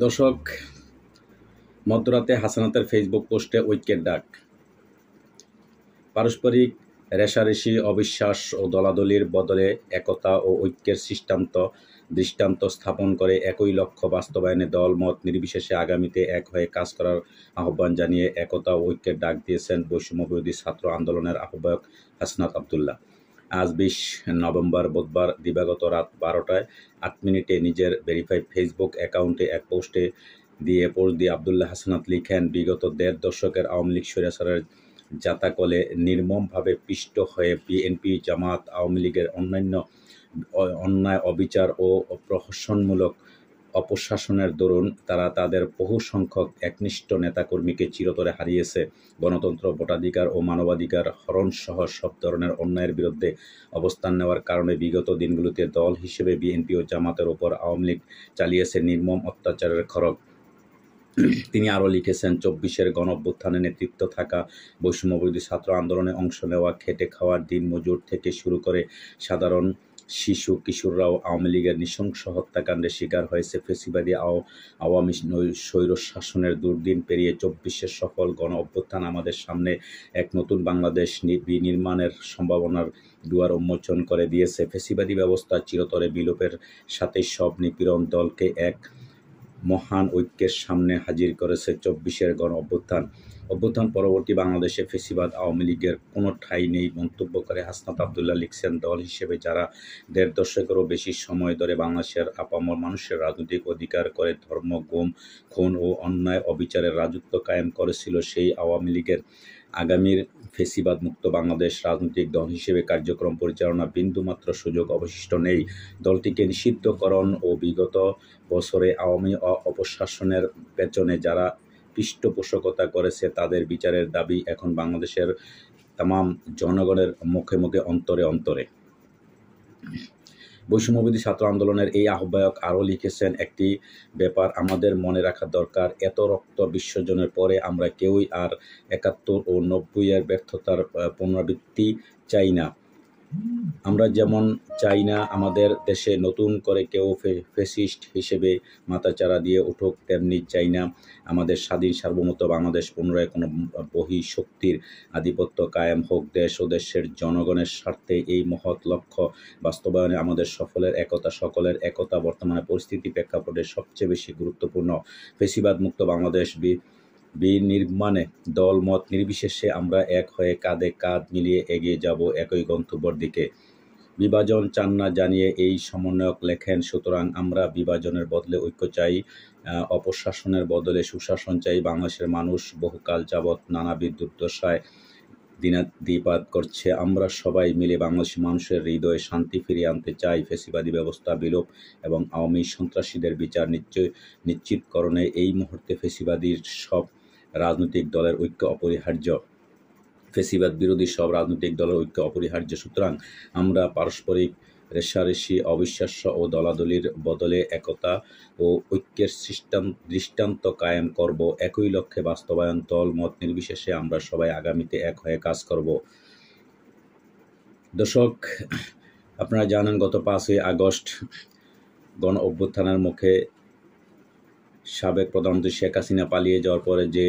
দর্শক, মধ্যরাতে হাসানাতের ফেসবুক পোস্টে ঐক্যের ডাক। পারস্পরিক রেষারেষি, অবিশ্বাস ও দলাদলির বদলে একতা ও ঐক্যের দৃষ্টান্ত স্থাপন করে একই লক্ষ্য বাস্তবায়নে দলমত নির্বিশেষে আগামীতে এক হয়ে কাজ করার আহ্বান জানিয়ে একতা ও ঐক্যের ডাক দিয়েছেন বৈষম্যবিরোধী ছাত্র আন্দোলনের আহ্বায়ক হাসনাত আবদুল্লাহ। আজ 20 নভেম্বর বুধবার দিবাগত রাত 12টা 8 নিজের ভেরিফাইড ফেসবুক অ্যাকাউন্টে এক পোস্ট দিয়ে আবদুল্লাহ হাসনাত লিখেন, বিগত 1.5 দশকের আওয়ামী লীগ স্বৈরাচারের জাতাকলে নির্মমভাবে পিষ্ট হয়ে বিএনপি, জামাত, আওয়ামী লীগের অন্যায়, অবিচার ও প্রহসনমূলক অপশাসনের দরুন তারা তাদের বহু সংখ্যক একনিষ্ঠ নেতাকর্মীকে চিরতরে হারিয়েছে। গণতন্ত্র, ভোটাধিকার ও মানবাধিকার হরণসহ সব ধরনের অন্যায়ের বিরুদ্ধে অবস্থান নেওয়ার কারণে বিগত দিনগুলোতে দল হিসেবে বিএনপি ও জামাতের ওপর আওয়ামী লীগ চালিয়েছে নির্মম অত্যাচারের খড়গ। তিনি আরও লিখেছেন, 24-এর গণঅভ্যুত্থানে নেতৃত্ব থাকা, বৈষম্যবিরোধী ছাত্র আন্দোলনে অংশ নেওয়া, খেটে খাওয়ার দিনমজুর থেকে শুরু করে সাধারণ শিশু কিশোররাও আওয়ামী লীগের নৃশংস হত্যাকাণ্ডের শিকার হয়েছে। ফ্যাসিবাদী আওয়ামী স্বৈরশাসনের দুর্দিন পেরিয়ে 24-এর সফল গণঅভ্যুত্থান আমাদের সামনে এক নতুন বাংলাদেশ বিনির্মাণের সম্ভাবনার দুয়ার উন্মোচন করে দিয়েছে। ফ্যাসিবাদী ব্যবস্থা চিরতরে বিলোপের সাথে সব নিপীড়ন দলকে এক মহান ঐক্যের সামনে হাজির করেছে 24-এর অভ্যুত্থান পরবর্তী বাংলাদেশে ফ্যাসিবাদ আওয়ামী লীগের কোনো ঠাঁই নেই মন্তব্য করে হাসনাত আবদুল্লাহ লিখছেন, দল হিসেবে যারা 1.5 দশকেরও বেশি সময় ধরে বাংলাদেশের আপামর মানুষের রাজনৈতিক অধিকার করে ধর্ম, গুম, খুন ও অন্যায় অবিচারের রাজত্ব কায়েম করেছিল, সেই আওয়ামী লীগের আগামীর ফ্যাসিবাদ মুক্ত বাংলাদেশ রাজনৈতিক দল হিসেবে কার্যক্রম পরিচালনা বিন্দুমাত্র সুযোগ অবশিষ্ট নেই। দলটিকে নিষিদ্ধকরণ ও বিগত বছরে আওয়ামী অপশাসনের পেছনে যারা পৃষ্ঠপোষকতা করেছে তাদের বিচারের দাবি এখন বাংলাদেশের তামাম জনগণের মুখে মুখে, অন্তরে অন্তরে। বৈষম্যবিরোধী ছাত্র আন্দোলনের এই আহ্বায়ক আরও লিখেছেন, একটি ব্যাপার আমাদের মনে রাখা দরকার, এত রক্ত বিসর্জনের পরে আমরা কেউই আর 71 ও 90-এর ব্যর্থতার পুনরাবৃত্তি চাই না। আমরা যেমন চাই না আমাদের দেশে নতুন করে কেউ ফ্যাসিস্ট হিসেবে মাথাচাড়া দিয়ে উঠুক, তেমনি চাই না আমাদের স্বাধীন সার্বভৌমত্ব বাংলাদেশ পুনরায় কোনো বহিঃশক্তির আধিপত্য কায়েম হোক। দেশ ও দেশের জনগণের স্বার্থে এই মহৎ লক্ষ্য বাস্তবায়নে আমাদের সকলের একতা বর্তমানে পরিস্থিতি প্রেক্ষাপটে সবচেয়ে বেশি গুরুত্বপূর্ণ। ফ্যাসিবাদ মুক্ত বাংলাদেশ বিনির্মাণে দলমত নির্বিশেষে আমরা এক হয়ে কাঁধে কাঁধ মিলিয়ে এগিয়ে যাব একই গন্তব্যের দিকে। বিভাজন চান না জানিয়ে এই সমন্বয়ক লেখেন, সুতরাং আমরা বিভাজনের বদলে ঐক্য চাই, অপশাসনের বদলে সুশাসন চাই। বাংলাদেশের মানুষ বহুকাল যাবৎ নানাবিধ দুর্দশায় দিনাতিপাত করছে। আমরা সবাই মিলে বাংলাদেশের মানুষের হৃদয়ে শান্তি ফিরিয়ে আনতে চাই। ফ্যাসিবাদী ব্যবস্থা বিলোপ এবং আওয়ামী সন্ত্রাসীদের বিচার নিশ্চিতকরণে এই মুহূর্তে ফ্যাসিবাদীর সব রাজনৈতিক দলের ঐক্য অপরিহার্য। ফ্যাসিবাদ বিরোধী সব রাজনৈতিক দলের ঐক্য অপরিহার্য। সুতরাং আমরা পারস্পরিক রেষারেষি, অবিশ্বাস ও দলাদলির বদলে একতা ও ঐক্যের দৃষ্টান্ত কায়েম করব। একই লক্ষ্যে বাস্তবায়ন দলমত নির্বিশেষে আমরা সবাই আগামীতে এক হয়ে কাজ করব। দর্শক, আপনারা জানেন গত 5ই আগস্ট গণ অভ্যুত্থানের মুখে সাবেক প্রধানমন্ত্রী শেখ হাসিনা পালিয়ে যাওয়ার পরে যে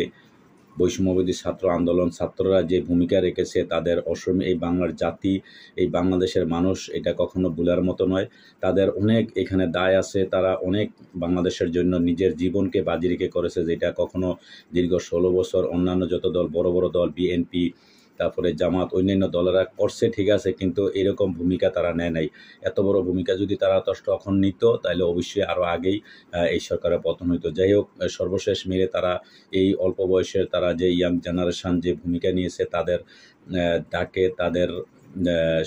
বৈষম্যবিরোধী ছাত্র আন্দোলন, ছাত্ররা যে ভূমিকা রেখেছে, তাদের অসম এই বাংলার জাতি, এই বাংলাদেশের মানুষ এটা কখনো ভুলার মতো নয়। তাদের অনেক এখানে দায় আছে, তারা অনেক বাংলাদেশের জন্য নিজের জীবনকে বাজি রেখে করেছে, যেটা কখনো দীর্ঘ 16 বছর অন্যান্য যত দল, বড় বড় দল, বিএনপি, তারপরে জামাত, অন্যান্য দলেরা করছে, ঠিক আছে, কিন্তু এরকম ভূমিকা তারা নেয় নাই। এত বড় ভূমিকা যদি তারা তখন নিত, তাহলে অবশ্যই আরও আগেই এই সরকারের পতন হইতো। যাই হোক, সর্বশেষ মিলে তারা এই অল্প বয়সের তারা যে ইয়াং জেনারেশন যে ভূমিকা নিয়েছে, তাদের ডাকে, তাদের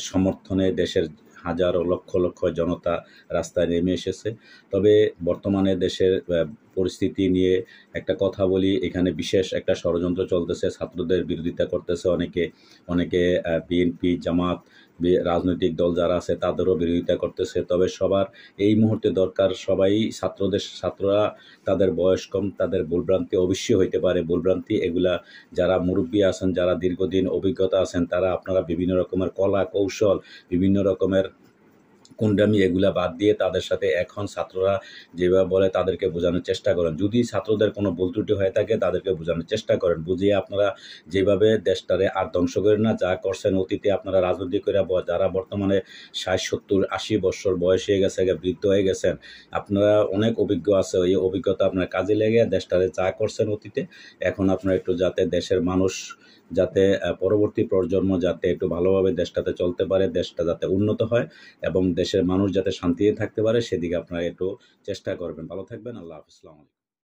সমর্থনে দেশের হাজারো লক্ষ লক্ষ জনতা রাস্তায় নেমে এসেছে। তবে বর্তমানে দেশের পরিস্থিতি নিয়ে একটা কথা বলি, এখানে বিশেষ একটা ষড়যন্ত্র চলতেছে, ছাত্রদের বিরোধিতা করতেছে অনেকে বিএনপি, জামাত, রাজনৈতিক দল যারা আছে তাদেরও বিরোধিতা করতেছে। তবে সবার এই মুহূর্তে দরকার, সবাই ছাত্ররা তাদের বয়স কম, তাদের ভুলভ্রান্তি অবশ্যই হইতে পারে। ভুলভ্রান্তি এগুলা যারা মুরব্বী আছেন, যারা দীর্ঘদিন অভিজ্ঞতা আছেন, তারা আপনারা বিভিন্ন রকমের কলা কৌশল, বিভিন্ন রকমের কুন্ডামি এগুলা বাদ দিয়ে তাদের সাথে এখন ছাত্ররা যেভাবে বলে তাদেরকে বোঝানোর চেষ্টা করেন। যদি ছাত্রদের কোনো ভুল ত্রুটি হয়ে থাকে তাদেরকে বোঝানোর চেষ্টা করেন, বুঝিয়ে আপনারা যেভাবে দেশটারে আর ধ্বংস করেন না। যা করছেন অতীতে আপনারা রাজনীতি করে যারা বর্তমানে 60, 70, 80 বছর বয়স হয়ে গেছে, বৃদ্ধ হয়ে গেছেন, আপনারা অনেক অভিজ্ঞ আছে, এই অভিজ্ঞতা আপনার কাজে লেগে দেশটারে যা করছেন অতীতে, এখন আপনারা একটু যাতে দেশের মানুষ যাতে পরবর্তী প্রজন্ম যাতে একটু ভালোভাবে দেশটাতে চলতে পারে, দেশটা যাতে উন্নত হয় এবং দেশের মানুষ যাতে শান্তিতে থাকতে পারে, সেদিকে আপনারা একটু চেষ্টা করবেন। ভালো থাকবেন। আল্লাহ হাফেজ। আসসালামু আলাইকুম।